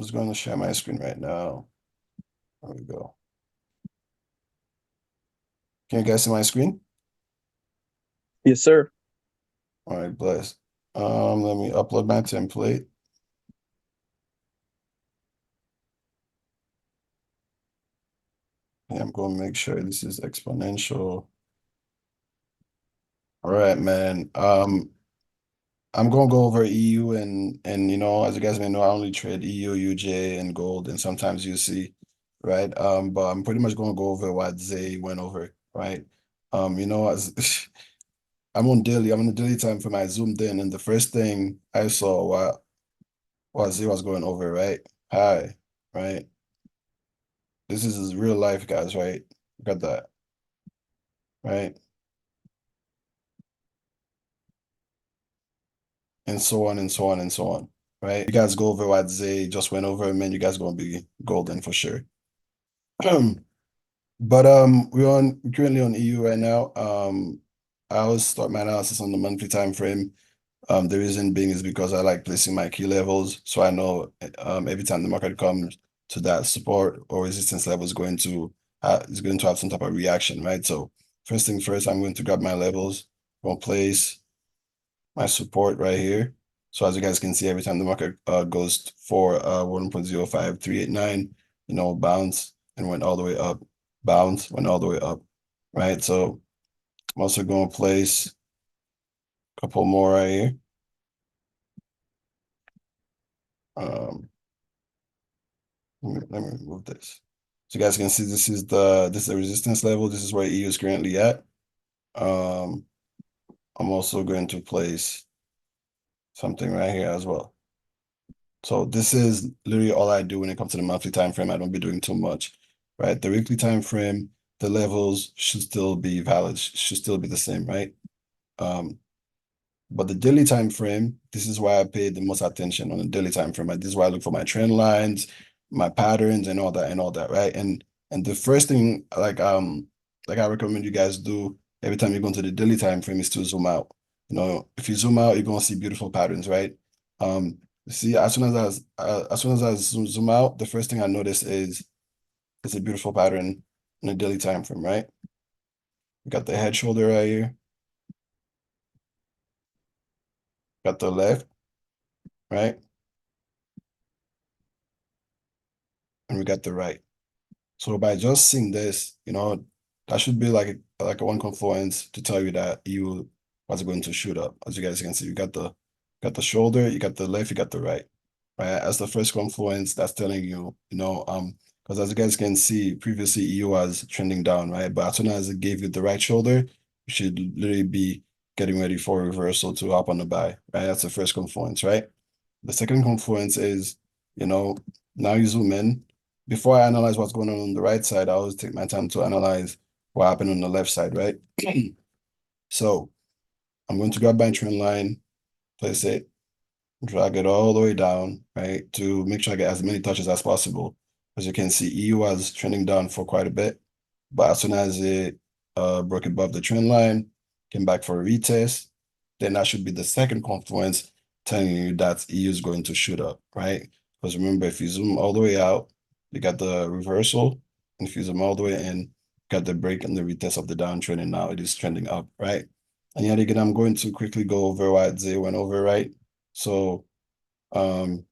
just going to share my screen right now. There we go. Can you guys see my screen? Yes, sir. All right, bless. Let me upload my template. Yeah, I'm going to make sure this is exponential. All right, man. I'm gonna go over EU and as you guys may know, I only trade EU, UJ, and gold, and sometimes UC, right? But I'm pretty much gonna go over what Zay went over, right? As I'm on the daily time frame. I zoomed in, and the first thing I saw what Zay was going over, right? Hi, right? This is his real life, guys, right? Look at that, right? And so on and so on and so on, right? You guys go over what Zay just went over, man. You guys gonna be golden for sure. But we're currently on EU right now. I always start my analysis on the monthly time frame. The reason being is because I like placing my key levels, so I know every time the market comes to that support or resistance level is going to have some type of reaction, right? So first thing first, I'm going to grab my levels, going to place my support right here. So as you guys can see, every time the market goes for 1.05389, bounce and went all the way up, bounce, went all the way up, right? So I'm also going to place a couple more right here. Um, let me remove this. So you guys can see this is the resistance level. This is where EU is currently at. Um, I'm also going to place something right here as well. So this is literally all I do when it comes to the monthly time frame. I don't be doing too much, right? The weekly time frame, the levels should still be valid, should still be the same, right? Um, but the daily time frame, this is why I pay the most attention on the daily time frame. This is why I look for my trend lines, my patterns, and all that, right? And the first thing like I recommend you guys do every time you go into the daily time frame is to zoom out. If you zoom out, you're gonna see beautiful patterns, right? Um, see, as soon as I zoom out, the first thing I notice is it's a beautiful pattern in the daily time frame, right? We got the head shoulder right here, got the left, right? And we got the right. So by just seeing this, that should be like a one confluence to tell you that you was going to shoot up. As you guys can see, you got the shoulder, you got the left, you got the right. Right. As the first confluence, that's telling you, because as you guys can see, previously EU was trending down, right? But as soon as it gave you the right shoulder, you should literally be getting ready for a reversal to hop on the buy, right? That's the first confluence, right? The second confluence is, you know, now you zoom in. Before I analyze what's going on the right side, I always take my time to analyze what happened on the left side, right? So I'm going to grab my trend line, place it, drag it all the way down, right, to make sure I get as many touches as possible. As you can see, EU was trending down for quite a bit, but as soon as it broke above the trend line, came back for a retest, then that should be the second confluence telling you that EU is going to shoot up, right? Because remember, if you zoom all the way out, you got the reversal, and if you zoom all the way in, you got the break and the retest of the downtrend, and now it is trending up, right? And yet again, I'm going to quickly go over what Zay went over, right? So um,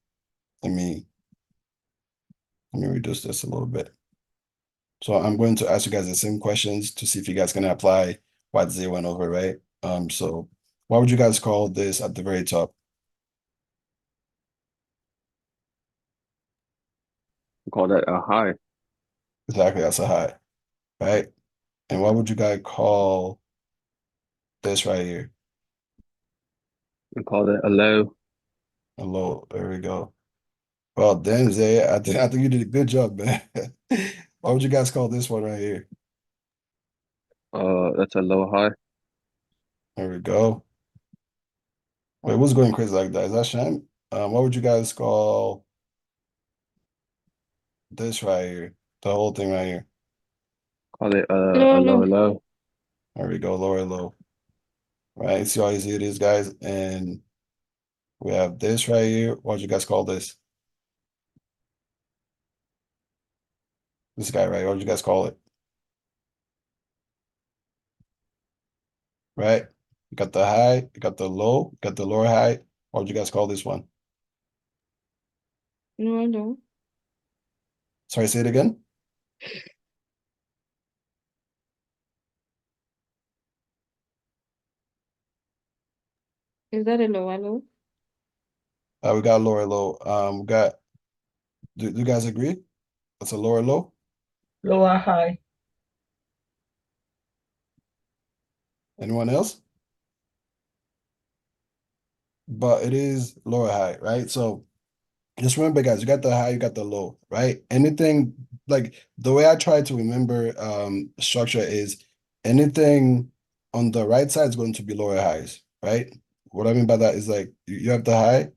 let me let me reduce this a little bit. So I'm going to ask you guys the same questions to see if you guys can apply what Zay went over, right? So what would you guys call this at the very top? Call that a high. Exactly, that's a high, right? And what would you guys call this right here? And call that a low. A low. There we go. Well, then Zay, I think you did a good job, man. What would you guys call this one right here? That's a low high. There we go. Wait, what's going crazy like that? Is that Shem? What would you guys call this right here? The whole thing right here. Call it a No, low no. low. There we go, lower low. Right? See how easy it is, guys. And we have this right here. What do you guys call this? This guy, right? What would you guys call it? Right? You got the high, you got the low, you got the lower high. What would you guys call this one? No, I don't. Sorry, say it again. Is that a lower low? We got lower low. We got, do you guys agree? That's a lower low. Lower high. Anyone else? But it is lower high, right? So just remember, guys, you got the high, you got the low, right? Anything like the way I try to remember structure is anything on the right side is going to be lower highs, right? What I mean by that is like you have the high,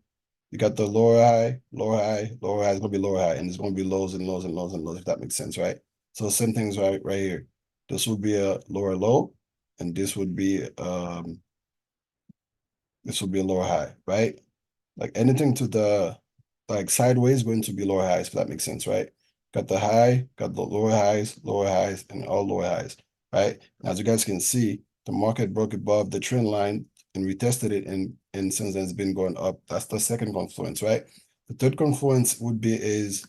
you got the lower high, lower high, lower high, it's gonna be lower high, and it's gonna be lows and lows and lows and lows, if that makes sense, right? So same things right here. This would be a lower low, and this would be a lower high, right? Like anything to the like sideways going to be lower highs, if that makes sense, right? Got the high, got the lower highs, and all lower highs, right? And as you guys can see, the market broke above the trend line and retested it, and since then it's been going up. That's the second confluence, right? The third confluence would be is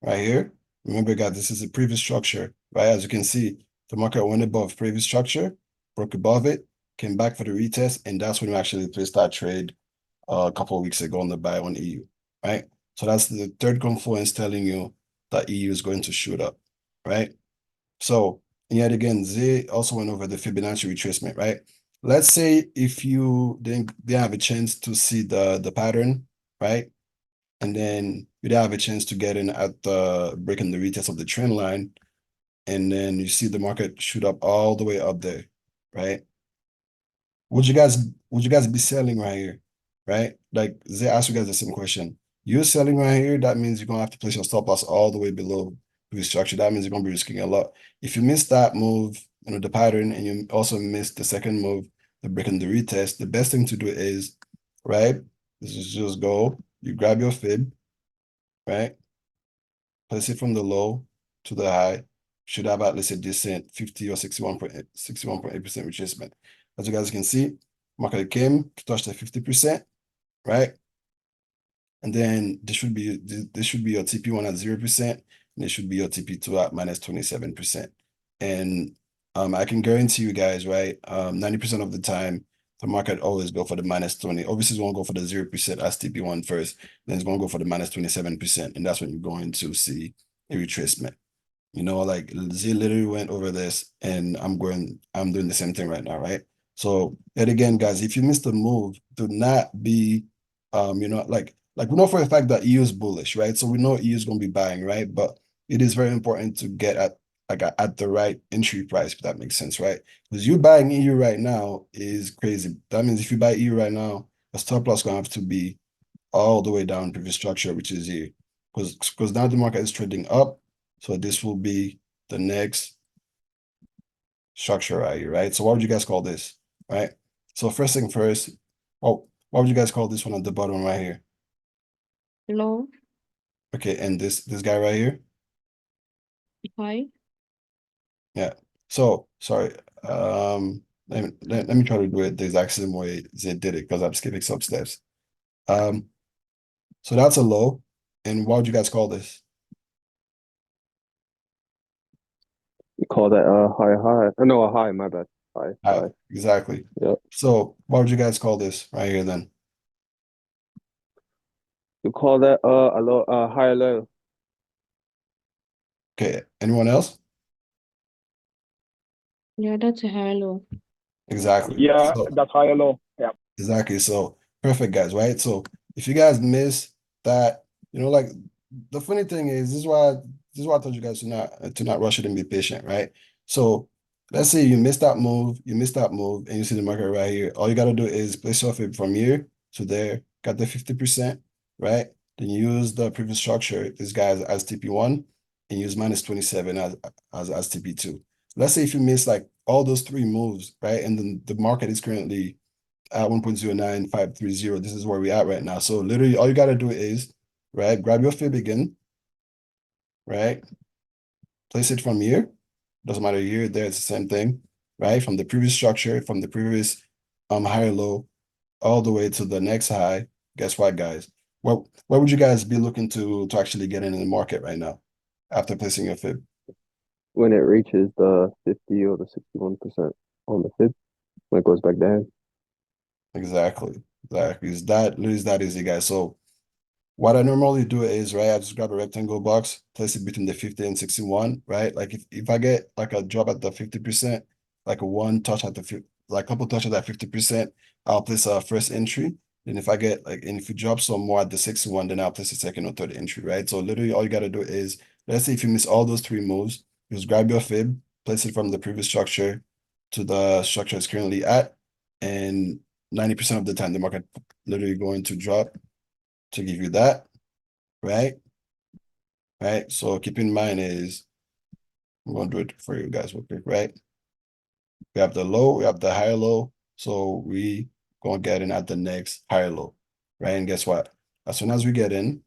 right here. Remember, guys, this is a previous structure, right? As you can see, the market went above previous structure, broke above it, came back for the retest, and that's when we actually placed that trade a couple of weeks ago on the buy on EU, right? So that's the third confluence telling you that EU is going to shoot up, right? So yet again, Zay also went over the Fibonacci retracement, right? Let's say if you didn't have a chance to see the pattern, right? And then you didn't have a chance to get in at the breaking the retest of the trend line, and then you see the market shoot up all the way up there, right? Would you guys be selling right here? Right? Like they ask you guys the same question. You're selling right here, that means you're gonna have to place your stop loss all the way below the structure. That means you're gonna be risking a lot. If you miss that move, the pattern, and you also miss the second move, the break and the retest, the best thing to do is, right? Is just go, you grab your fib, right? Place it from the low to the high, should have at least a decent 50 or 61.8% retracement. As you guys can see, market came to touch the 50%, right? And then this should be your TP1 at 0%, and this should be your TP2 at minus 27%. And I can guarantee you guys, right? 90% of the time, the market always go for the minus 20. Obviously, it's gonna go for the 0% as TP1 first, then it's gonna go for the minus 27%, and that's when you're going to see a retracement. Like Z literally went over this, and I'm doing the same thing right now, right? So, and again, guys, if you missed the move, do not be, like we know for a fact that EU is bullish, right? So we know EU is going to be buying, right? But it is very important to get at the right entry price, if that makes sense, right? Because you buying EU right now is crazy. That means if you buy EU right now, a stop loss gonna have to be all the way down to the structure, which is here. Because now the market is trading up. So this will be the next structure right here, right? So what would you guys call this? Right? So first thing first, what would you guys call this one at the bottom right here? Low, Okay, and this guy right here? high. Yeah. So sorry. Let me try to do it the exact same way they did it because I'm skipping some steps. Um, so that's a low. And what would you guys call this? We call that a high. Oh, no, a high. My bad. High, High, high. exactly. Yep. So what would you guys call this right here then? We call that a low, high low. Okay, anyone else? Yeah, that's a high low. Exactly. Yeah, So that's high or low. Yeah. exactly. So perfect, guys, right? So if you guys miss that, like the funny thing is this is why I told you guys to not rush it and be patient, right? So let's say you missed that move, and you see the market right here. All you gotta do is place your fib from here to there, got the 50%, right? Then you use the previous structure, this guy as TP1, and use minus 27 as TP2. Let's say if you miss like all those three moves, right? And then the market is currently at 1.09530. This is where we're at right now. So literally all you gotta do is, right, grab your fib again, right? place it from here. Doesn't matter here, there, it's the same thing, right? From the previous structure, from the previous higher low, all the way to the next high. Guess what, guys? What would you guys be looking to actually get in the market right now after placing your fib? When it reaches the 50 or the 61% on the fib, when it goes back down. Exactly. Exactly. It's that easy, guys. So what I normally do is, right, I just grab a rectangle box, place it between the 50 and 61, right? Like if I get like a drop at the 50%, like a one touch at the like a couple touch at that 50%, I'll place a first entry. Then if I get like, and if you drop some more at the 61, then I'll place a second or third entry, right? So literally all you gotta do is, let's say if you miss all those three moves, just grab your fib, place it from the previous structure to the structure it's currently at, and 90% of the time the market literally going to drop to give you that, right? Right. So keep in mind is, I'm gonna do it for you guys real quick, right? We have the low, we have the higher low. So we gonna get in at the next higher low, right? And guess what? As soon as we get in,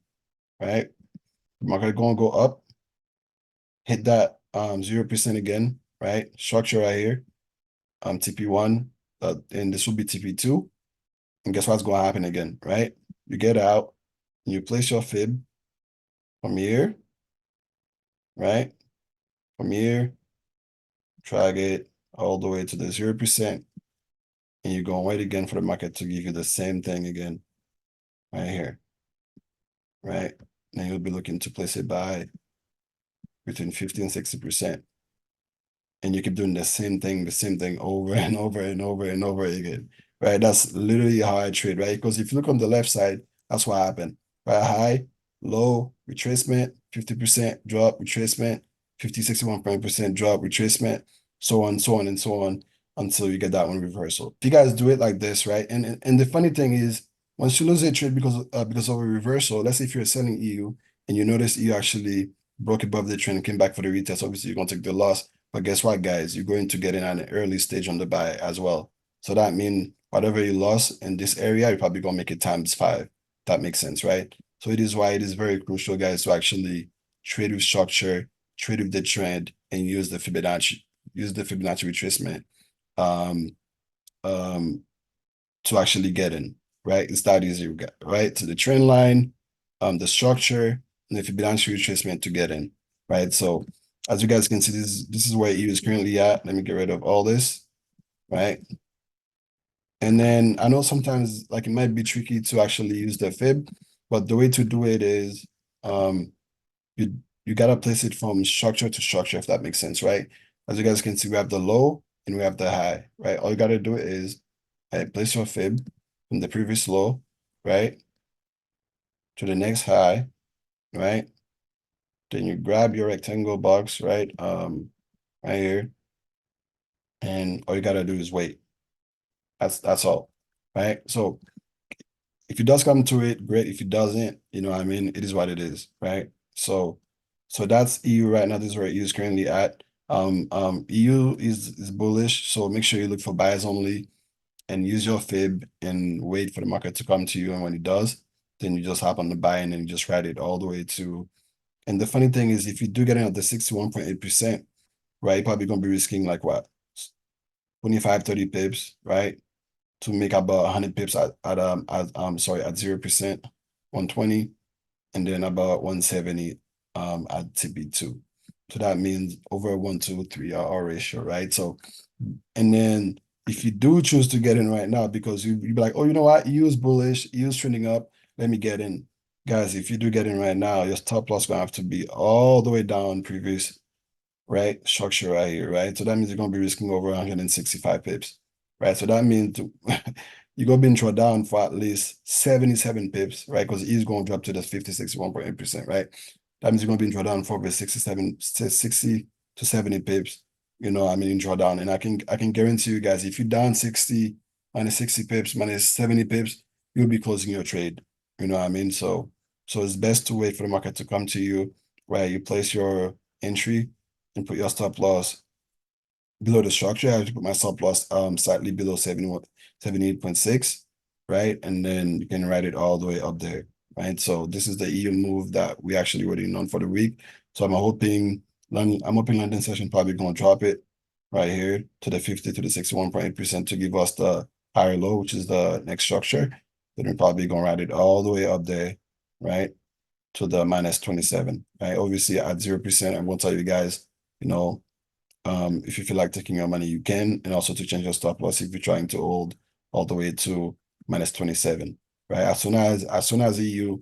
right, the market gonna go up, hit that 0% again, right? Structure right here, TP1, and this will be TP2. And guess what's gonna happen again, right? You get out, and you place your fib from here, right? From here, drag it all the way to the 0%, and you're gonna wait again for the market to give you the same thing again, right here, right? And you'll be looking to place it by between 50 and 60%. And you keep doing the same thing over and over and over and over again, right? That's literally how I trade, right? Because if you look on the left side, that's what happened, right? High, low, retracement, 50% drop, retracement, 50, 61% drop, retracement, so on, so on, and so on, until you get that one reversal. If you guys do it like this, right? And the funny thing is, once you lose a trade because of a reversal, let's say if you're selling EU and you notice EU actually broke above the trend and came back for the retest, obviously you're gonna take the loss. But guess what, guys? You're going to get in at an early stage on the buy as well. So that means whatever you lost in this area, you're probably gonna make it times 5. That makes sense, right? So it is why it is very crucial, guys, to actually trade with structure, trade with the trend, and use the Fibonacci retracement um, um, to actually get in, right? It's that easy, right? So the trend line, the structure, and the Fibonacci retracement to get in, right? So as you guys can see, this is where EU is currently at. Let me get rid of all this, right? And then I know sometimes like it might be tricky to actually use the fib, but the way to do it is you you gotta place it from structure to structure, if that makes sense, right? As you guys can see, we have the low and we have the high, right? All you gotta do is place your fib from the previous low, right, to the next high, right? Then you grab your rectangle box, right, right here, and all you gotta do is wait. That's all, right? So if it does come to it, great. If it doesn't, you know what I mean, it is what it is, right? So that's EU right now. This is where EU is currently at. EU is bullish, so make sure you look for buyers only and use your fib and wait for the market to come to you. And when it does, then you just hop on the buy and then you just ride it all the way to. And the funny thing is, if you do get in at the 61.8%, right, you're probably gonna be risking like what, 25, 30 pips, right? To make about 100 pips at 0%, 120, and then about 170 at TP2. So that means over a 1, 2, 3 R ratio, right? So, and then if you do choose to get in right now, because you'd be like, oh, you know what? EU is bullish, EU is trending up, let me get in. Guys, if you do get in right now, your stop loss gonna have to be all the way down previous, right? Structure right here, right? So that means you're gonna be risking over 165 pips, right? So that means you're gonna be in drawdown for at least 77 pips, right? Because E is gonna drop to the 51.8%, right? That means you're gonna be in drawdown for over 60 to 70 pips, you know, I mean in drawdown. And I can guarantee you guys, if you're down 60, minus 60 pips, minus 70 pips, you'll be closing your trade. You know what I mean? So it's best to wait for the market to come to you, right? You place your entry and put your stop loss below the structure. I have to put my stop loss slightly below 78.6, right? And then you can write it all the way up there, right? So this is the EU move that we actually waiting on for the week. So I'm hoping I'm hoping London session probably gonna drop it right here to the 50 to the 61.8% to give us the higher low, which is the next structure. Then we're probably gonna ride it all the way up there, right? To the minus 27, right? Obviously at 0%, I'm gonna tell you guys, you know, if you feel like taking your money, you can, and also to change your stop loss if you're trying to hold all the way to minus 27, right? As soon as EU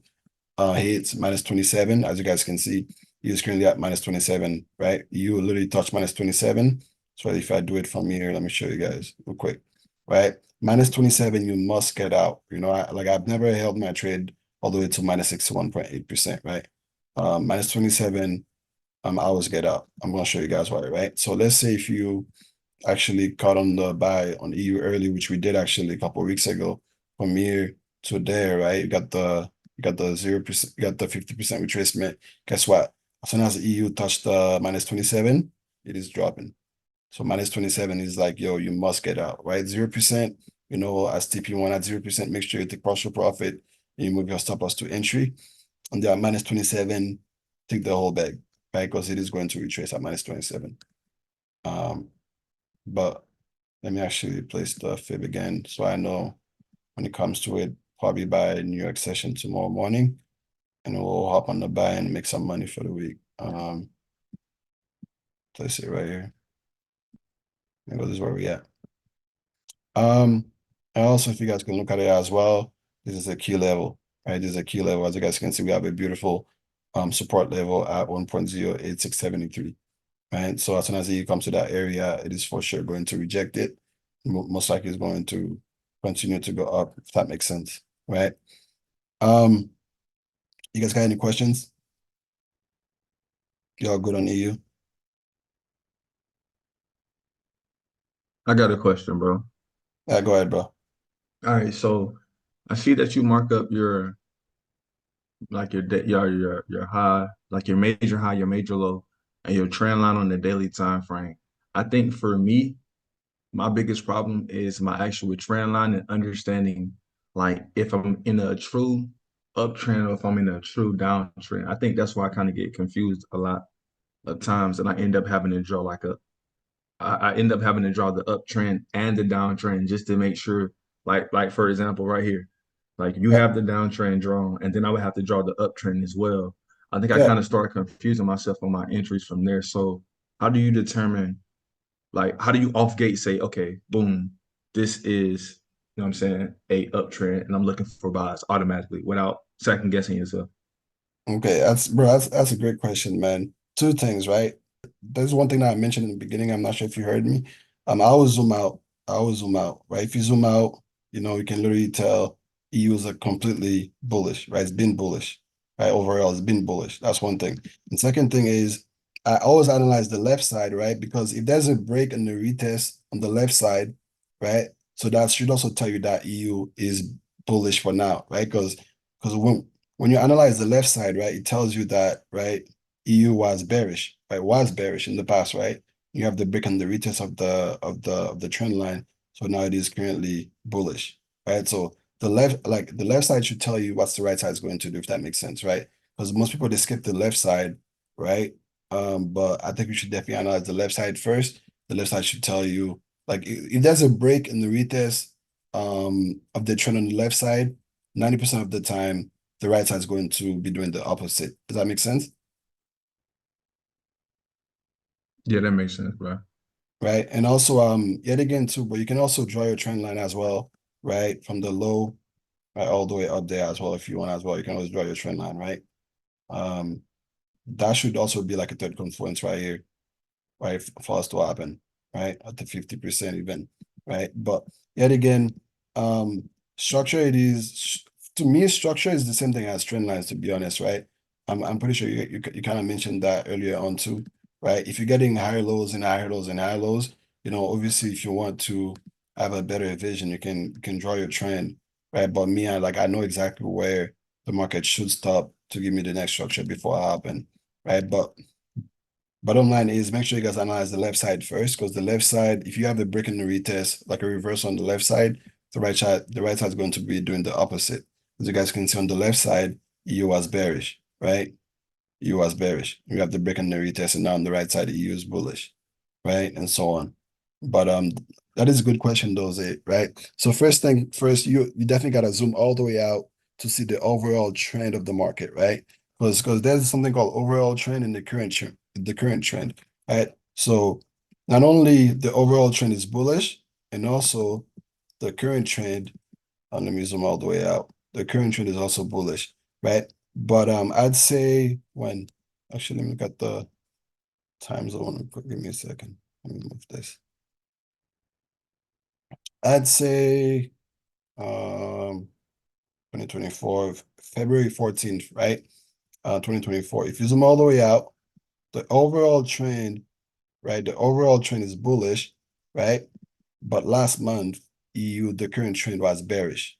hits minus 27, as you guys can see, EU is currently at minus 27, right? You literally touch minus 27. So if I do it from here, let me show you guys real quick, right? Minus 27, you must get out. You know, I've never held my trade all the way to minus 61.8%, right? Minus 27, I always get out. I'm gonna show you guys why, right? So let's say if you actually caught on the buy on EU early, which we did actually a couple of weeks ago, from here to there, right? You got the 0%, you got the 50% retracement. Guess what? As soon as the EU touched the minus 27, it is dropping. So minus 27 is like, yo, you must get out, right? 0%, as TP1 at 0%, make sure you take partial profit and you move your stop loss to entry. And there at minus 27, take the whole bag, right? Because it is going to retrace at minus 27. But let me actually place the fib again so I know when it comes to it, probably by New York session tomorrow morning, and we'll hop on the buy and make some money for the week. Place it right here. Maybe this is where we at. And also, if you guys can look at it as well, this is a key level, right? This is a key level. As you guys can see, we have a beautiful support level at 1.08673, right? So as soon as it comes to that area, it is for sure going to reject it. Most likely is going to continue to go up, if that makes sense, right? You guys got any questions? Y'all good on EU? I got a question, bro. Yeah, go ahead, bro. All right, so I see that you mark up your your high, like your major high, your major low, and your trend line on the daily time frame. I think for me, my biggest problem is my actual trend line and understanding like if I'm in a true uptrend or if I'm in a true downtrend. I think that's why I kind of get confused a lot of times and I end up having to draw I end up having to draw the uptrend and the downtrend just to make sure, like for example, right here, like you Yeah, have the downtrend drawn, and then I would have to draw the uptrend as well. I think I yeah. kind of started confusing myself on my entries from there. So how do you determine, like, how do you off gate say, okay, boom, this is, you know what I'm saying, a uptrend, and I'm looking for buys automatically without second guessing yourself? Okay, that's a great question, man. Two things, right? There's one thing that I mentioned in the beginning. I'm not sure if you heard me. I always zoom out. I always zoom out, right? If you zoom out, you can literally tell EU is a completely bullish, right? It's been bullish, right? Overall, it's been bullish. That's one thing. And second thing is I always analyze the left side, right? Because if there's a break in the retest on the left side, right? So that should also tell you that EU is bullish for now, right? Because when you analyze the left side, right, it tells you that, right, EU was bearish, right, was bearish in the past, right? You have the break on the retest of the trend line, so now it is currently bullish, right? So the left side should tell you what's the right side is going to do, if that makes sense, right? Because most people they skip the left side, right? But I think we should definitely analyze the left side first. The left side should tell you, like, if there's a break in the retest of the trend on the left side, 90% of the time the right side is going to be doing the opposite. Does that make sense? Yeah, that makes sense, bro. Right. And also, yet again, too, but you can also draw your trend line as well, right? From the low, right, all the way up there as well. If you want as well, you can always draw your trend line, right? Um, that should also be like a third confluence right here, right? For us to happen, right? At the 50% even, right? But yet again, structure to me, structure is the same thing as trend lines, to be honest, right? I'm pretty sure you kind of mentioned that earlier on too, right? If you're getting higher lows and higher lows and higher lows, obviously if you want to have a better vision, you can draw your trend, right? But me, I know exactly where the market should stop to give me the next structure before I happen, right? But bottom line is make sure you guys analyze the left side first, because the left side, if you have a break in the retest, like a reverse on the left side, the right side is going to be doing the opposite. As you guys can see on the left side, EU was bearish, right? EU was bearish. We have the break and the retest, and now on the right side, EU is bullish, right? And so on. But that is a good question, though, Zay, right? So first thing first, you definitely gotta zoom all the way out to see the overall trend of the market, right? Because there's something called overall trend and the current trend, right? So not only the overall trend is bullish, and also the current trend, let me zoom all the way out. The current trend is also bullish, right? But I'd say when actually let me look at the time zone. Give me a second. Let me move this. I'd say 2024, February 14th, right? 2024. If you zoom all the way out, the overall trend, right? The overall trend is bullish, right? But last month, EU, the current trend was bearish.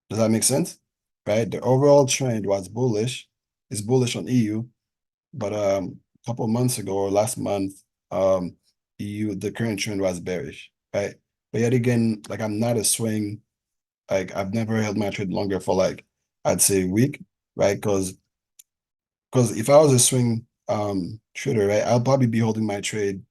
Does that make sense? Right? The overall trend was bullish, it's bullish on EU, but a couple of months ago or last month, EU, the current trend was bearish, right? But yet again, like I'm not a swing, like I've never held my trade longer for like I'd say a week, right? Because if I was a swing trader, right, I'll probably be holding my trade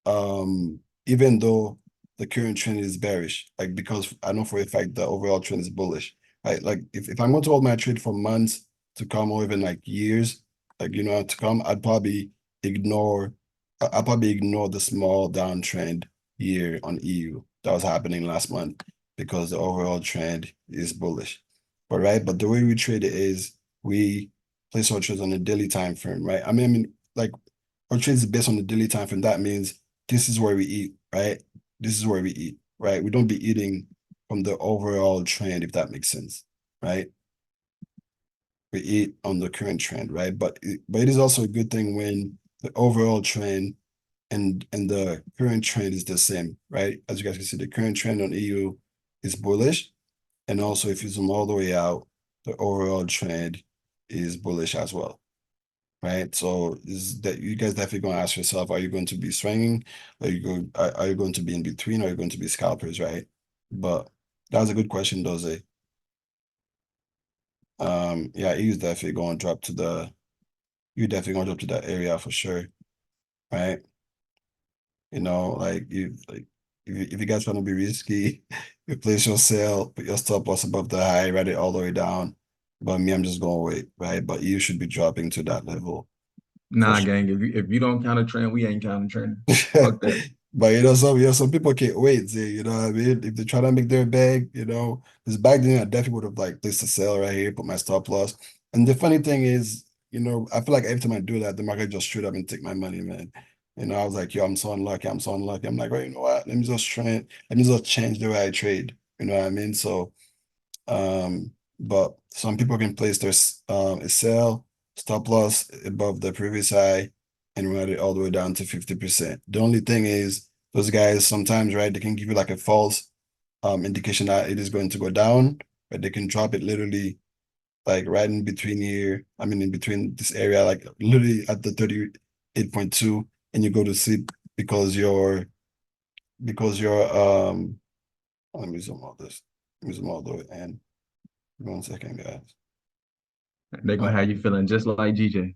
even though the current trend is bearish, like because I know for a fact the overall trend is bullish, right? Like if I'm going to hold my trade for months to come or even like years, like to come, I'll probably ignore the small downtrend here on EU that was happening last month because the overall trend is bullish. But the way we trade it is we place our trades on a daily time frame, right? I mean, like our trades is based on the daily time frame. That means this is where we eat, right? This is where we eat, right? We don't be eating from the overall trend, if that makes sense, right? We eat on the current trend, right? But it is also a good thing when the overall trend and the current trend is the same, right? As you guys can see, the current trend on EU is bullish, and also if you zoom all the way out, the overall trend is bullish as well, right? So is that you guys definitely gonna ask yourself, are you going to be swinging? Are you going to be in between? Or are you going to be scalpers, right? But that was a good question, Doze. Yeah, he's definitely going to drop to the you definitely going to drop to that area for sure, right? Like if you guys want to be risky, you place your sell, put your stop loss above the high, write it all the way down. But me, I'm just gonna wait, right? But you should be dropping to that level for Nah, sure. gang. If you don't counter trend, we ain't counter trending. Fuck that. But some people can't wait. See, you know what I mean? If they try to make their bag, because back then I definitely would have like placed a sell right here, put my stop loss. And the funny thing is, I feel like every time I do that, the market just straight up and take my money, man. I was like, yo, I'm so unlucky, I'm so unlucky. I'm like, well, you know what? Let me just change the way I trade. You know what I mean? So but some people can place their a sell stop loss above the previous high and run it all the way down to 50%. The only thing is those guys sometimes, right, they can give you like a false indication that it is going to go down, but they can drop it literally like right in between here. I mean in between this area, like literally at the 38.2, and you go to sleep because you're let me zoom all this. Let me zoom all the way in. 1 second, guys. They're gonna have you feeling just like GJ.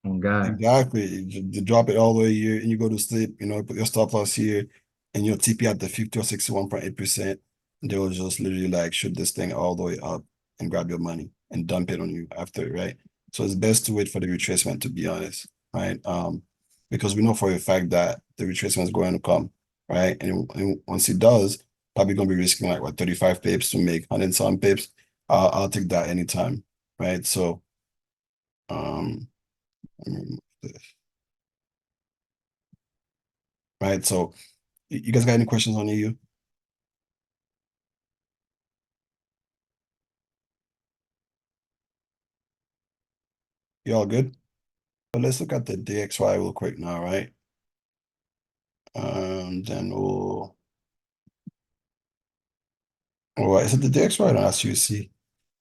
Oh God. Exactly. You drop it all the way here and you go to sleep, put your stop loss here and your TP at the 50 or 61.8%. They will just literally like shoot this thing all the way up and grab your money and dump it on you after, right? So it's best to wait for the retracement, to be honest, right? Because we know for a fact that the retracement is going to come, right? And once it does, probably gonna be risking like what 35 pips to make 100 some pips. I'll take that anytime, right? So let me remove this. Right. So you guys got any questions on EU? You all good? But let's look at the DXY real quick now, right? Then is it the DXY? No, that's UC.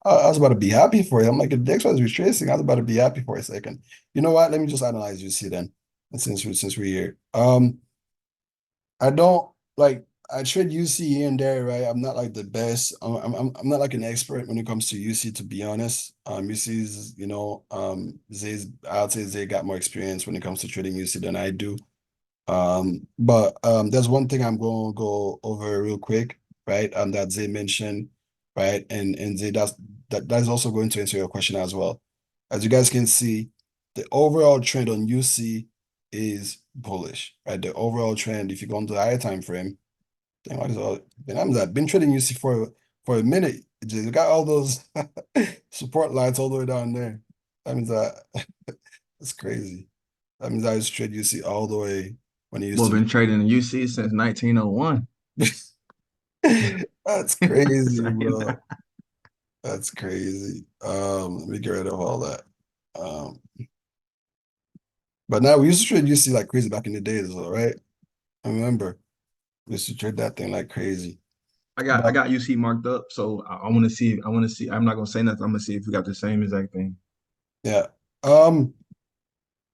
I was about to be happy for it. I'm like, if DXY is retracing, I was about to be happy for a second. You know what? Let me just analyze UC then. And since we're here. I don't like I trade UC here and there, right? I'm not like the best. I'm not like an expert when it comes to UC, to be honest. UC is, Zay's, I'd say Zay got more experience when it comes to trading UC than I do. But there's one thing I'm going to go over real quick, right? That Zay mentioned, right? And Zay, that's also going to answer your question as well. As you guys can see, the overall trend on UC is bullish, right? The overall trend, if you go into the higher time frame, then what is all? Then I've been trading UC for a minute. You got all those support lines all the way down there. That means that it's crazy. That means I just trade UC all the way when it used Well, to be. been trading in UC since 1901. That's crazy, bro. That's crazy. Let me get rid of all that. Um, but now we used to trade UC like crazy back in the days, though, right? I remember we used to trade that thing like crazy. I But got UC marked up, so I want to see. I want to see. I'm not gonna say nothing. I'm gonna see if we got the same exact thing. yeah.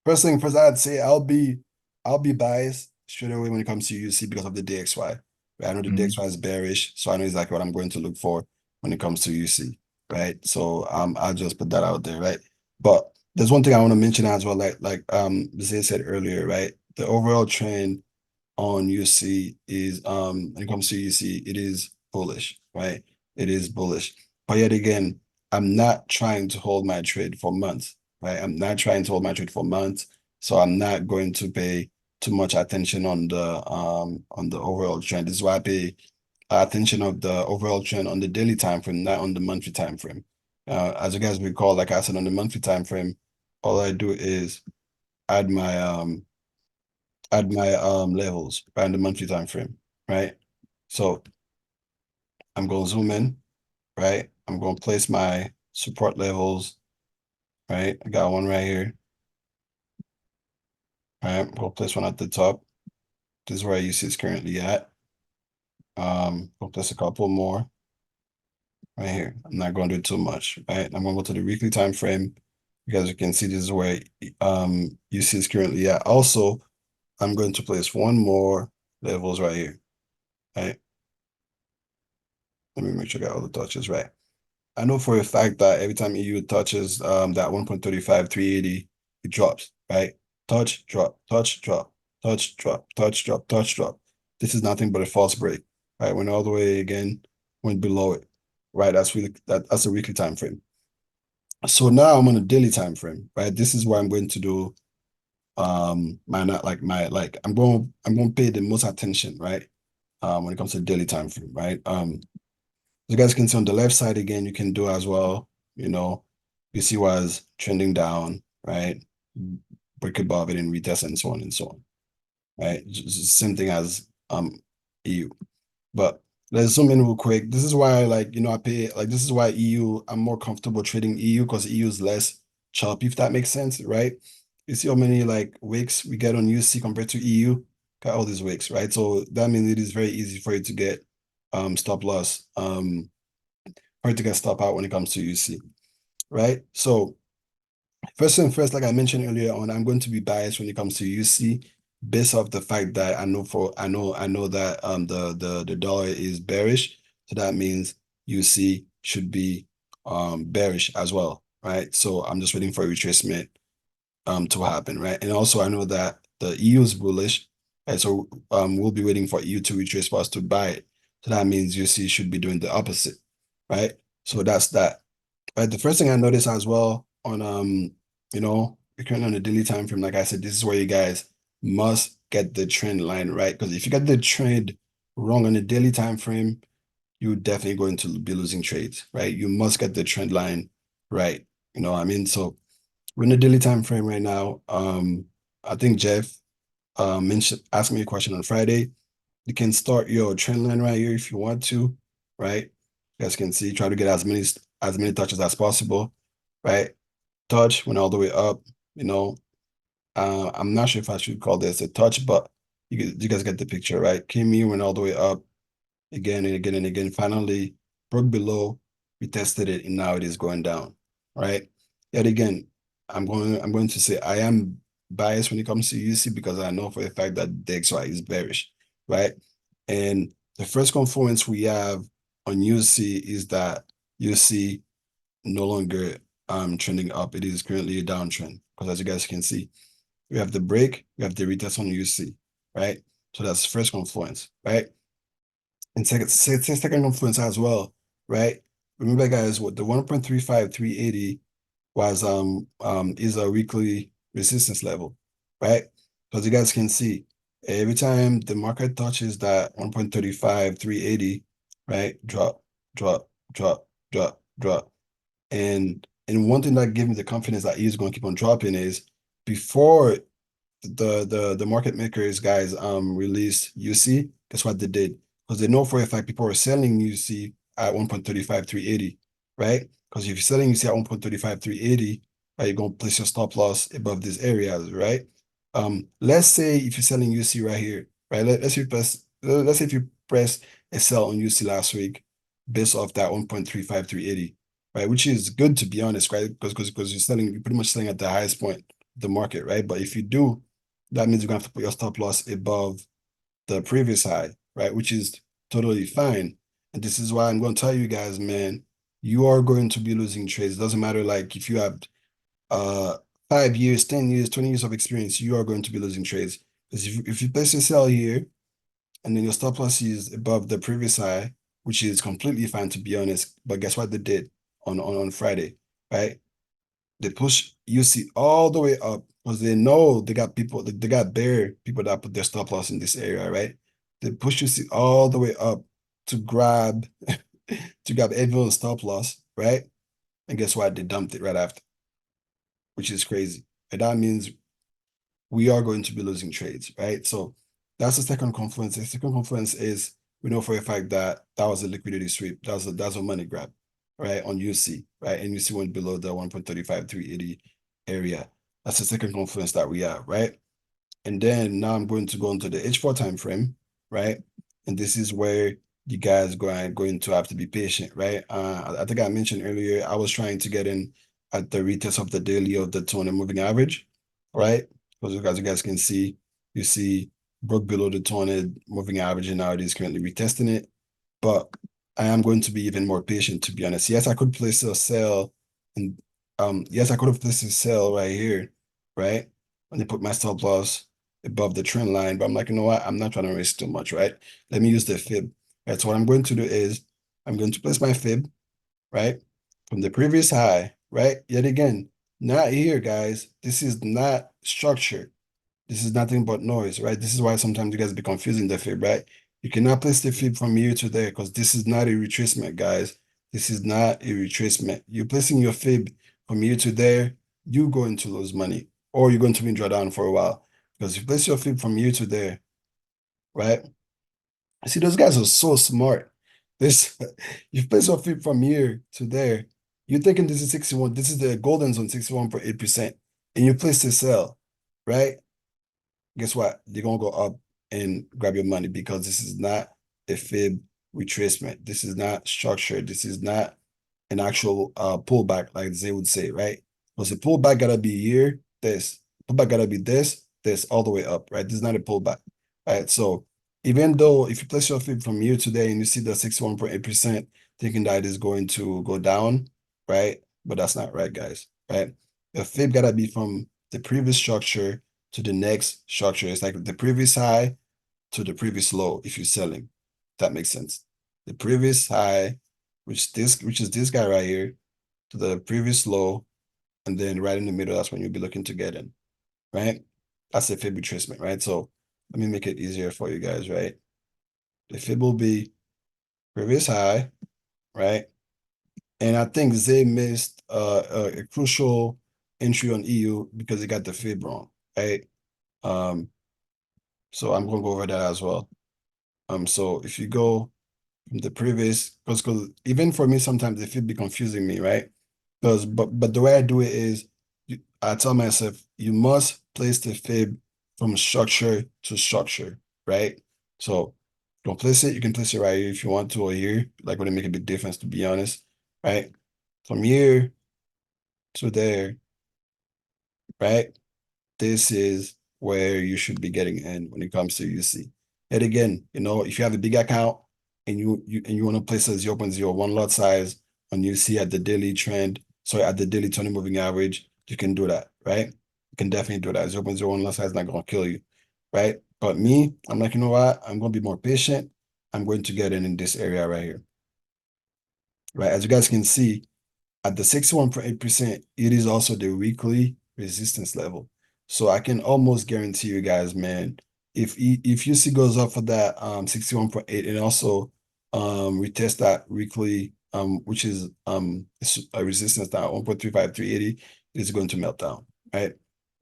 First thing first, I'd say I'll be biased straight away when it comes to UC because of the DXY. Right? I know the Mhm. DXY is bearish, so I know exactly what I'm going to look for when it comes to UC. Right. So I'll just put that out there, right? But there's one thing I want to mention as well, like Zay said earlier, right? The overall trend on UC is when it comes to UC, it is bullish, right? It is bullish. But yet again, I'm not trying to hold my trade for months, right? I'm not trying to hold my trade for months. So I'm not going to pay too much attention on the overall trend. This is why I pay attention of the overall trend on the daily time frame, not on the monthly time frame. As you guys recall, like I said, on the monthly time frame, all I do is add my levels by the monthly time frame, right? So I'm going to zoom in, right? I'm going to place my support levels, right? I got one right here. All right, we'll place one at the top. This is where you see it's currently at. We'll place a couple more right here. I'm not going to do too much, right? I'm going to go to the weekly time frame. You guys can see this is where you see it's currently at. Also, I'm going to place one more levels right here, right? Let me make sure I got all the touches right. I know for a fact that every time EU touches that 1.35, 380, it drops, right? Touch, drop, touch, drop, touch, drop, touch, drop, touch, drop. This is nothing but a false break, right? Went all the way again, went below it, right? That's a weekly time frame. So now I'm on a daily time frame, right? This is where I'm going to do my not like my like I'm going to pay the most attention, right? When it comes to daily time frame, right? You guys can see on the left side again, you can do as well. You know, you see was trending down, right? Break above it and retest and so on and so on, right? Just same thing as EU. But let's zoom in real quick. This is why, like, I pay like this is why EU, I'm more comfortable trading EU because EU is less choppy, if that makes sense, right? You see how many like wicks we get on UC compared to EU? Got all these wicks, right? So that means it is very easy for you to get stop loss. Hard to get stop out when it comes to UC, right? So first and first, like I mentioned earlier on, I'm going to be biased when it comes to UC based off the fact that I know that the dollar is bearish. So that means UC should be bearish as well, right? So I'm just waiting for a retracement to happen, right? And also I know that the EU is bullish, right? So we'll be waiting for EU to retrace for us to buy it. So that means UC should be doing the opposite, right? So that's that. Right. The first thing I noticed as well on we're currently on the daily time frame, like I said, this is where you guys must get the trend line right. Because if you get the trend wrong on the daily time frame, you're definitely going to be losing trades, right? You must get the trend line right. You know what I mean? So we're in the daily time frame right now. I think Jeff mentioned asked me a question on Friday. You can start your trend line right here if you want to, right? You guys can see, try to get as many touches as possible, right? Touch went all the way up, you know. I'm not sure if I should call this a touch, but you guys get the picture, right? Came here, went all the way up again and again and again. Finally broke below, we tested it, and now it is going down, right? Yet again, I'm going to say I am biased when it comes to UC because I know for a fact that the XY is bearish, right? And the first confluence we have on UC is that UC no longer trending up. It is currently a downtrend because as you guys can see, we have the break, we have the retest on UC, right? So that's first confluence, right? And second confluence as well, right? Remember, guys, what the 1.35380 was is a weekly resistance level, right? So as you guys can see, every time the market touches that 1.35380, right? Drop, drop, drop, drop, drop. And one thing that gave me the confidence that he's going to keep on dropping is before the market makers guys released UC, that's what they did. Because they know for a fact people are selling UC at 1.35380, right? Because if you're selling UC at 1.35380, right, you're gonna place your stop loss above these areas, right? Let's say if you're selling UC right here, right? Let's say if you press a sell on UC last week based off that 1.35380, right? Which is good to be honest, right? Because you're pretty much selling at the highest point of the market, right? But if you do, that means you're gonna have to put your stop loss above the previous high, right? Which is totally fine. And this is why I'm going to tell you guys, man, you are going to be losing trades. It doesn't matter like if you have uh 5 years, 10 years, 20 years of experience, you are going to be losing trades. Because if you place a sell here and then your stop loss is above the previous high, which is completely fine to be honest. But guess what they did on Friday, right? They push UC all the way up because they know they got people, they got bear people that put their stop loss in this area, right? They push UC all the way up to grab to grab everyone's stop loss, right? And guess what? They dumped it right after, which is crazy. And that means we are going to be losing trades, right? So that's the second confluence. The second confluence is we know for a fact that that was a liquidity sweep. That's a money grab, right? On UC, right? And UC went below the 1.35380 area. That's the second confluence that we have, right? And then now I'm going to go into the H4 time frame, right? And this is where you guys going to have to be patient, right? I think I mentioned earlier, I was trying to get in at the retest of the daily of the 200 moving average, right? Because as you guys can see, you see broke below the 200 moving average and now it is currently retesting it. But I am going to be even more patient, to be honest. Yes, I could place a sell and yes, I could have placed a sell right here, right? When they put my stop loss above the trend line, but I'm like, you know what? I'm not trying to risk too much, right? Let me use the fib. Right. So what I'm going to do is I'm going to place my fib, right? From the previous high, right? Yet again, not here, guys. This is not structure. This is nothing but noise, right? This is why sometimes you guys be confusing the fib, right? You cannot place the fib from here to there because this is not a retracement, guys. This is not a retracement. You're placing your fib from here to there, you're going to lose money or you're going to be in drawdown for a while. Because if you place your fib from here to there, right? See, those guys are so smart. This, you place your fib from here to there, you're thinking this is 61, this is the golden zone, 61.8%, and you place the sell, right? Guess what? They're gonna go up and grab your money because this is not a fib retracement. This is not structured. This is not an actual pullback, like they would say, right? Because the pullback gotta be here, this. Pullback gotta be this, all the way up, right? This is not a pullback, right? So even though if you place your fib from here today and you see the 61.8%, thinking that is going to go down, right? But that's not right, guys, right? The fib gotta be from the previous structure to the next structure. It's like the previous high to the previous low if you're selling. That makes sense. The previous high, which is this guy right here, to the previous low, and then right in the middle, that's when you'll be looking to get in, right? That's the fib retracement, right? So let me make it easier for you guys, right? The fib will be previous high, right? And I think Zay missed a crucial entry on EU because he got the fib wrong, right? So I'm gonna go over that as well. So if you go from the previous, because even for me, sometimes it could be confusing me, right? But the way I do it is I tell myself you must place the fib from structure to structure, right? So don't place it, you can place it right here if you want to, or here, like would it make a big difference to be honest, right? From here to there, right? This is where you should be getting in when it comes to UC. And again, if you have a big account, and you want to place a 0.01 lot size on UC at the daily trend, sorry, at the daily 20 moving average, you can do that, right? You can definitely do that. 0.01 lot size is not gonna kill you, right? But me, I'm like, you know what? I'm gonna be more patient. I'm going to get in this area right here, right? As you guys can see, at the 61.8%, it is also the weekly resistance level. So I can almost guarantee you guys, man, if UC goes up for that 61.8 and also retest that weekly which is a resistance down 1.35380, it is going to melt down, right?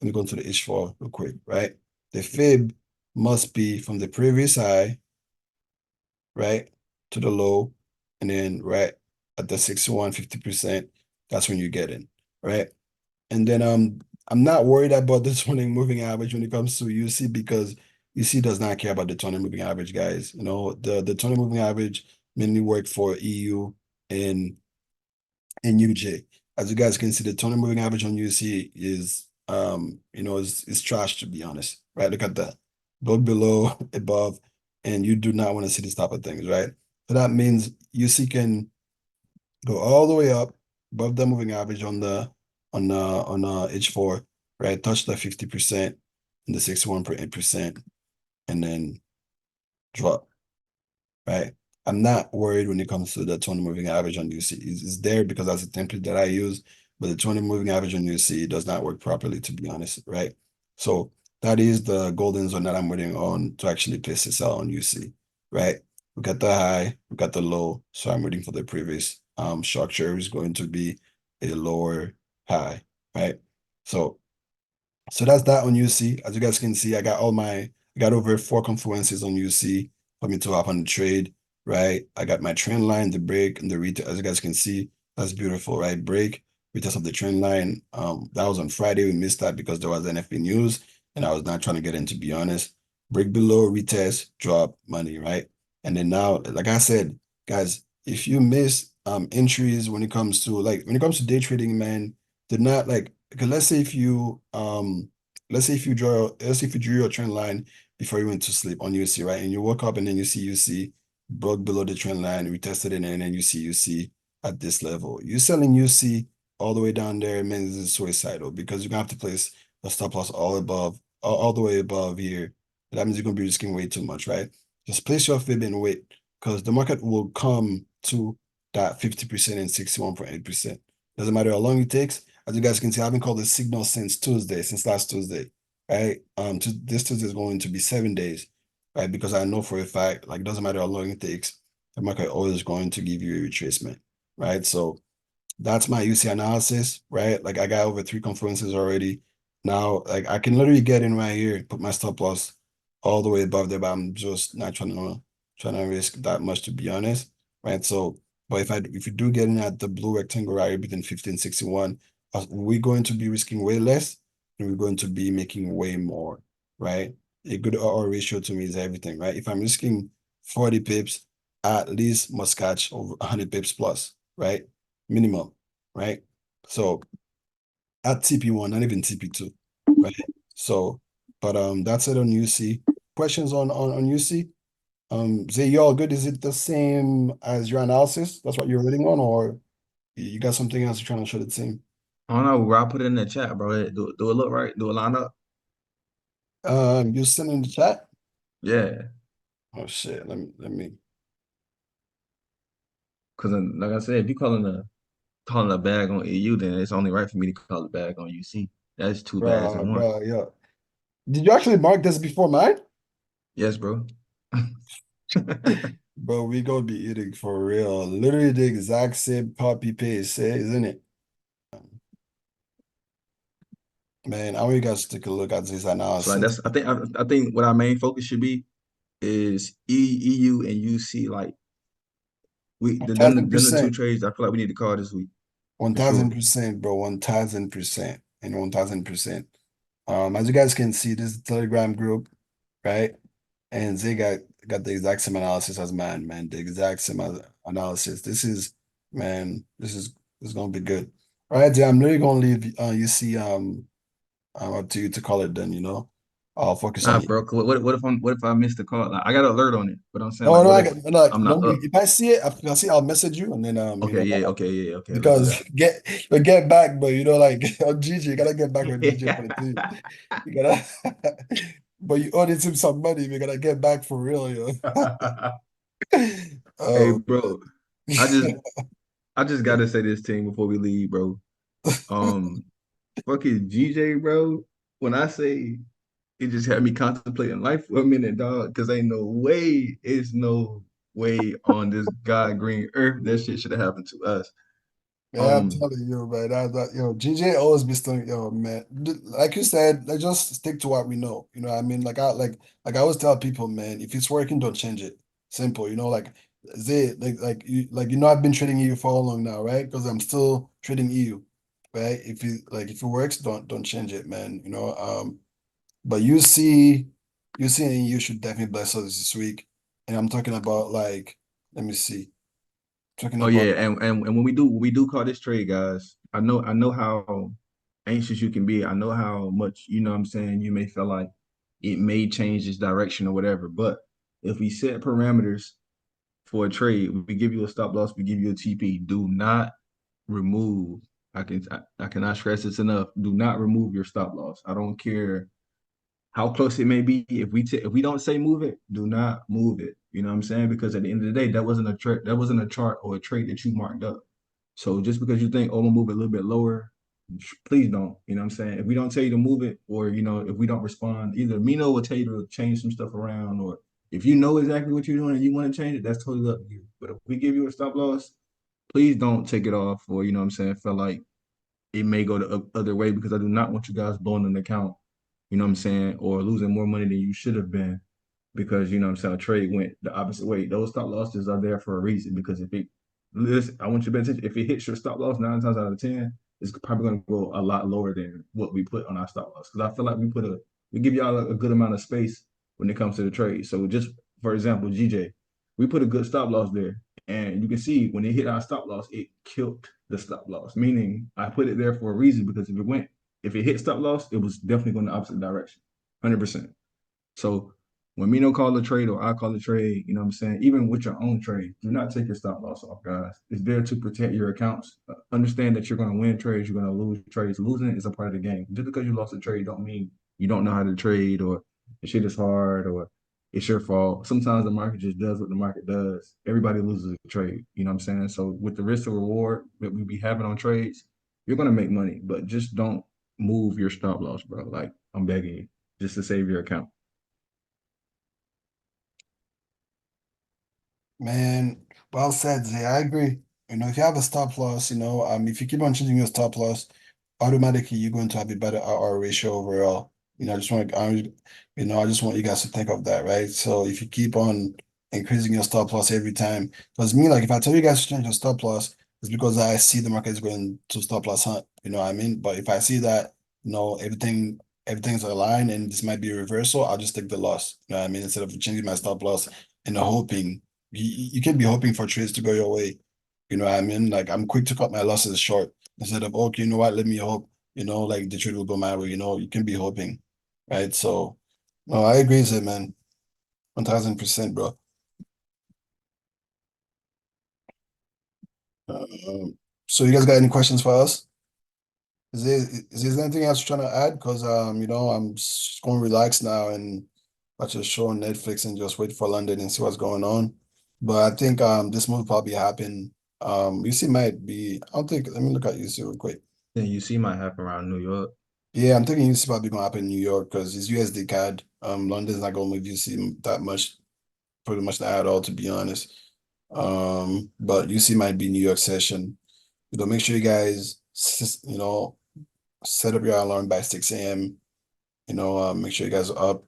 Let me go into the H4 real quick, right? The fib must be from the previous high, right, to the low, and then right at the 61, 50%, that's when you get in, right? And then I'm not worried about the 20 moving average when it comes to UC because UC does not care about the 20 moving average, guys. You know, the 20 moving average mainly work for EU and UJ. As you guys can see, the 20 moving average on UC is is trash, to be honest. Right? Look at that. Go below, above, and you do not want to see this type of things, right? So that means UC can go all the way up above the moving average on the H4, right? Touch the 50% and the 61.8%, and then drop, right? I'm not worried when it comes to the 20 moving average on UC. It's there because that's a template that I use, but the 20 moving average on UC does not work properly, to be honest, right? So that is the golden zone that I'm waiting on to actually place a sell on UC, right? We got the high, we got the low, so I'm waiting for the previous structure is going to be a lower high, right? So that's that on UC. As you guys can see, I got over 4 confluences on UC for me to hop on the trade, right? I got my trend line, the break, and the retest. As you guys can see, that's beautiful, right? Break, retest of the trend line. That was on Friday. We missed that because there was NFP news, and I was not trying to get in, to be honest. Break below, retest, drop money, right? And then now, like I said, guys, if you miss entries when it comes to day trading, man, do not like because let's say if you drew your trend line before you went to sleep on UC, right? And you woke up and then you see UC broke below the trend line, retested it, and then you see UC at this level. You selling UC all the way down there, man, this is suicidal because you're gonna have to place a stop loss all the way above here. That means you're gonna be risking way too much, right? Just place your fib and wait because the market will come to that 50% and 61.8%. Doesn't matter how long it takes. As you guys can see, I've been called the signal since last Tuesday, right? This Tuesday is going to be 7 days, right? Because I know for a fact, like, it doesn't matter how long it takes, the market always going to give you a retracement, right? So that's my UC analysis, right? Like I got over 3 confluences already. Now, like I can literally get in right here, put my stop loss all the way above there, but I'm just not trying to risk that much, to be honest, right? So, but if you do get in at the blue rectangle right here between 50 and 61, we're going to be risking way less, and we're going to be making way more, right? A good RR ratio to me is everything, right? If I'm risking 40 pips, I at least must catch over 100 pips plus, right? Minimum, right? So at TP1, not even TP2, right? So, but that's it on UC. Questions on UC? Zay, you all good? Is it the same as your analysis? That's what you're reading on, or you got something else you're trying to show the team? I don't know, bro. I put it in the chat, bro. Do it look right? Do it line up? You send in the chat? Yeah. Oh shit, let me Because like I said, if you calling a bag on EU, then it's only right for me to call a bag on UC. That's two bags in one. yeah. Did you actually mark this before mine? Yes, bro. Bro, we gonna be eating for real. Literally the exact same copy paste, isn't it? Man, I want you guys to take a look at this So like analysis. that's I think what our main focus should be is EU and UC. Like we One then the two 1000%. trades I feel like we need to call this week One for thousand sure. percent, bro. 1000% and 1000%. As you guys can see, this is the Telegram group, right? And they got the exact same analysis as mine, man. The exact same analysis. Man, this is gonna be good. All right, Zay, I'm literally gonna leave you see up to you to call it then, I'll focus Nah, on you. bro. What if I missed the call? Like, I got an alert on it, but I'm saying No, like, no, what I if got no, I'm no. not up? If I see it, if I see, I'll message you, and then Okay, yeah, okay, yeah, okay. Let's do because that. get back, but like on GG, you gotta get back on DJ for the team. You gotta, but you owe the team some money. We gotta get back for real, yo. Hey, Oh, bro. I just I just gotta say this team before we leave, bro. Um, fucking GJ, bro. When I say it just had me contemplating life for a minute, dog, because ain't no way, it's no way on this God green earth that shit should have happened to us. yeah, I'm Um, telling you, man. GJ always be still, man. Like you said, like just stick to what we know. You know, what I mean, like I always tell people, man, if it's working, don't change it. Simple. Like Zay, I've been trading EU for how long now, right? Because I'm still trading EU, right? If it works, don't change it, man. But you see, and you should definitely bless us this week. And I'm talking about let me see, talking oh about. yeah, and when we do call this trade, guys, I know how anxious you can be. I know how much, you know what I'm saying, you may feel like it may change its direction or whatever. But if we set parameters for a trade, we give you a stop loss, we give you a TP. Do not remove. I cannot stress this enough. Do not remove your stop loss. I don't care how close it may be. If we don't say move it, do not move it. You know what I'm saying? Because at the end of the day, that wasn't a chart or a trade that you marked up. So just because you think, oh, I'm gonna move it a little bit lower, please don't. You know what I'm saying? If we don't tell you to move it, or if we don't respond, either Mino will tell you to change some stuff around, or if you know exactly what you're doing and you want to change it, that's totally up to you. But if we give you a stop loss, please don't take it off, or you know what I'm saying, feel like it may go the other way, because I do not want you guys blowing an account, you know what I'm saying, or losing more money than you should have been because, you know what I'm saying, trade went the opposite way. Those stop losses are there for a reason, because listen, I want you to pay attention. If it hits your stop loss 9 times out of 10, it's probably going to go a lot lower than what we put on our stop loss. Because I feel like we give y'all a good amount of space when it comes to the trade. So just for example, GJ, we put a good stop loss there, and you can see when it hit our stop loss, it killed the stop loss. Meaning, I put it there for a reason, because if it hit stop loss, it was definitely going the opposite direction, 100%. So when Mino call a trade or I call a trade, you know what I'm saying? Even with your own trade, do not take your stop loss off, guys. It's there to protect your accounts. Understand that you're going to win trades, you're going to lose trades. Losing is a part of the game. Just because you lost a trade don't mean you don't know how to trade, or the shit is hard, or it's your fault. Sometimes the market just does what the market does. Everybody loses a trade, you know what I'm saying? So with the risk to reward that we be having on trades, you're going to make money, but just don't move your stop loss, bro. Like, I'm begging you, just to save your account. Man, well said, Zay. I agree. If you have a stop loss, if you keep on changing your stop loss, automatically you're going to have a better RR ratio overall. I just want you guys to think of that, right? So if you keep on increasing your stop loss every time, because me, like if I tell you guys to change your stop loss, it's because I see the market is going to stop loss hunt. You know what I mean? But if I see that, everything's aligned and this might be a reversal, I'll just take the loss. You know what I mean? Instead of changing my stop loss and hoping you can be hoping for trades to go your way. You know what I mean? Like I'm quick to cut my losses short instead of, okay, you know what, let me hope, like the trade will go my way. You can be hoping, right? So no, I agree with it, man. 1000%, bro. Um, so you guys got any questions for us? Is there anything else you're trying to add? Because I'm just going to relax now and watch a show on Netflix and just wait for London and see what's going on. But I think this move probably happen. UC might be. I don't think. Let me look at UC real quick. Then you see might happen around New York. Yeah, I'm thinking UC probably gonna happen in New York because it's USD CAD. London's not gonna move UC that much, pretty much not at all, to be honest. But UC might be New York session. Make sure you guys, set up your alarm by 6 a.m. Make sure you guys are up,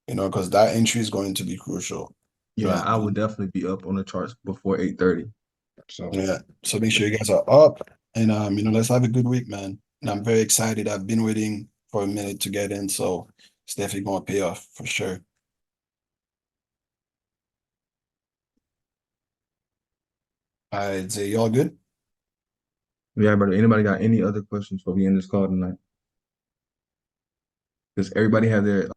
because that entry is going to be crucial. You know Yeah, what I I would mean? definitely be up on the charts before 8:30. So Yeah. So make sure you guys are up and let's have a good week, man. And I'm very excited. I've been waiting for a minute to get in, so it's definitely gonna pay off for sure. All right, so y'all good? yeah, but anybody got any other questions before we end this call tonight? Does everybody have their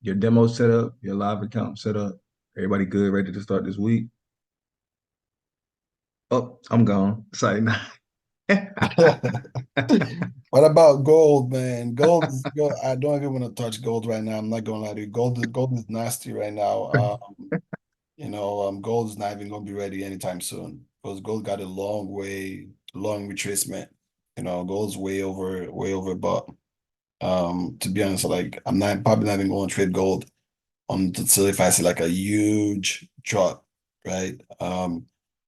your demo set up, your live account set up? Everybody good, ready to start this week? Oh, I'm gone. Sorry. What about gold, man? Gold. I don't even want to touch gold right now. I'm not gonna lie to you. Gold is nasty right now. Gold is not even gonna be ready anytime soon because gold got a long retracement. Gold's way over, but to be honest, like I'm not probably not even going to trade gold until if I see like a huge drop, right?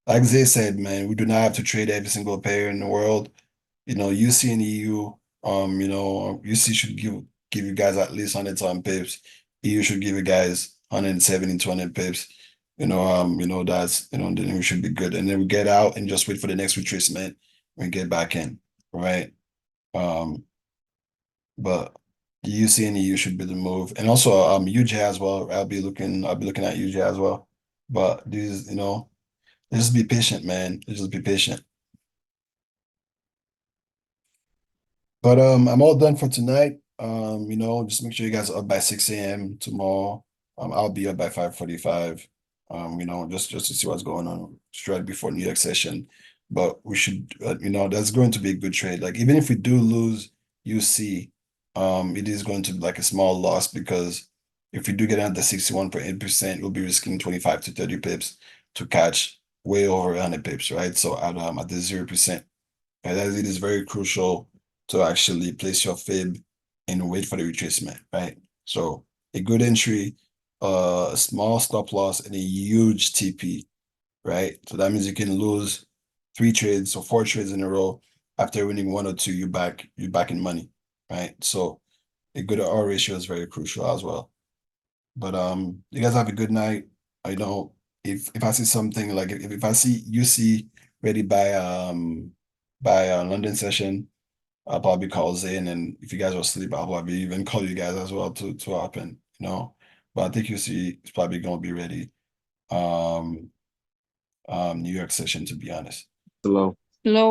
Like Zay said, man, we do not have to trade every single player in the world. UC and EU, UC should give you guys at least 100 pips. EU should give you guys 170, 200 pips. Then we should be good. And then we get out and just wait for the next retracement and get back in, right? Um, but UC and EU should be the move. And also UJ as well. I'll be looking at UJ as well. But just be patient, man. Just be patient. But I'm all done for tonight. Just make sure you guys are up by 6 a.m. tomorrow. I'll be up by 5:45. Just to see what's going on straight before New York session. But we should, that's going to be a good trade. Like even if we do lose UC, it is going to be like a small loss because if we do get under 61.8%, we'll be risking 25 to 30 pips to catch way over 100 pips, right? So at the 0%. And that it is very crucial to actually place your fib and wait for the retracement, right? So a good entry, a small stop loss, and a huge TP, right? So that means you can lose 3 trades or 4 trades in a row. After winning 1 or 2, you're back in money, right? So a good R ratio is very crucial as well. But you guys have a good night. I know if I see something like if I see UC ready by London session, I'll probably call Zayn, and if you guys are asleep, I'll probably even call you guys as well to happen. But I think UC is probably gonna be ready. New York session, to be honest. Hello. Hello.